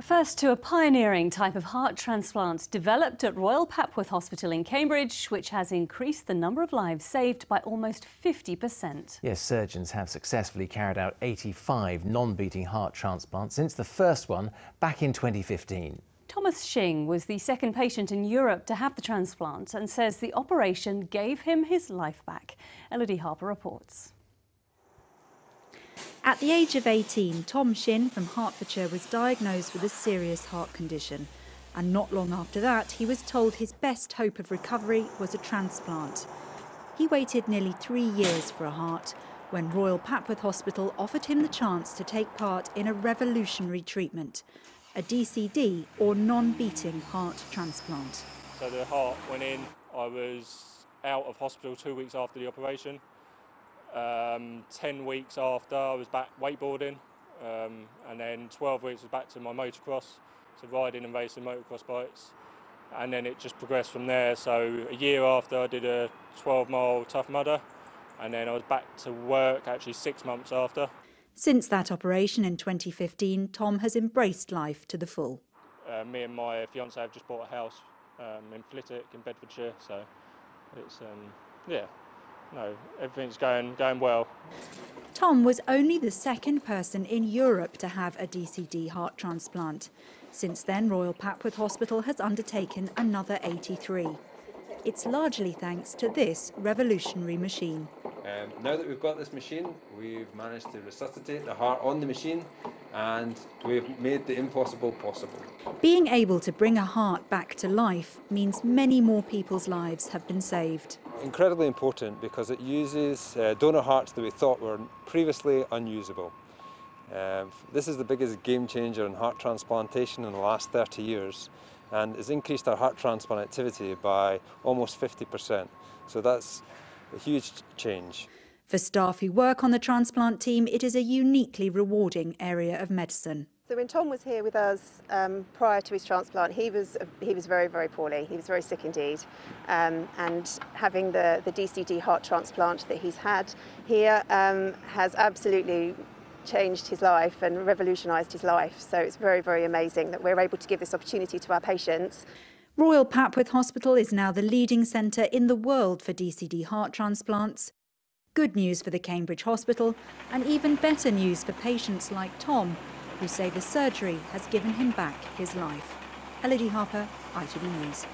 First to a pioneering type of heart transplant developed at Royal Papworth Hospital in Cambridge, which has increased the number of lives saved by almost 50%. Yes, surgeons have successfully carried out 85 non-beating heart transplants since the first one back in 2015. Thomas Shing was the second patient in Europe to have the transplant and says the operation gave him his life back. Elodie Harper reports. At the age of 18, Tom Shin from Hertfordshire was diagnosed with a serious heart condition. And not long after that, he was told his best hope of recovery was a transplant. He waited nearly 3 years for a heart when Royal Papworth Hospital offered him the chance to take part in a revolutionary treatment, a DCD or non-beating heart transplant. So the heart went in. I was out of hospital 2 weeks after the operation. 10 weeks after I was back wakeboarding, and then 12 weeks was back to my motocross, so riding and racing motocross bikes, and then it just progressed from there. So a year after I did a 12-mile Tough Mudder, and then I was back to work actually 6 months after. Since that operation in 2015, Tom has embraced life to the full. Me and my fiancée have just bought a house in Flitwick in Bedfordshire, so it's yeah. No, everything's going well. Tom was only the second person in Europe to have a DCD heart transplant. Since then, Royal Papworth Hospital has undertaken another 83. It's largely thanks to this revolutionary machine. Now that we've got this machine, we've managed to resuscitate the heart on the machine, and we've made the impossible possible. Being able to bring a heart back to life means many more people's lives have been saved. Incredibly important because it uses donor hearts that we thought were previously unusable. This is the biggest game changer in heart transplantation in the last 30 years and has increased our heart transplant activity by almost 50%. So that's a huge change. For staff who work on the transplant team, it is a uniquely rewarding area of medicine. So when Tom was here with us prior to his transplant, he was very, very poorly. He was very sick indeed. And having the DCD heart transplant that he's had here has absolutely changed his life and revolutionised his life. So it's very, very amazing that we're able to give this opportunity to our patients. Royal Papworth Hospital is now the leading centre in the world for DCD heart transplants. Good news for the Cambridge Hospital, and even better news for patients like Tom, who say the surgery has given him back his life. Elodie Harper, ITV News.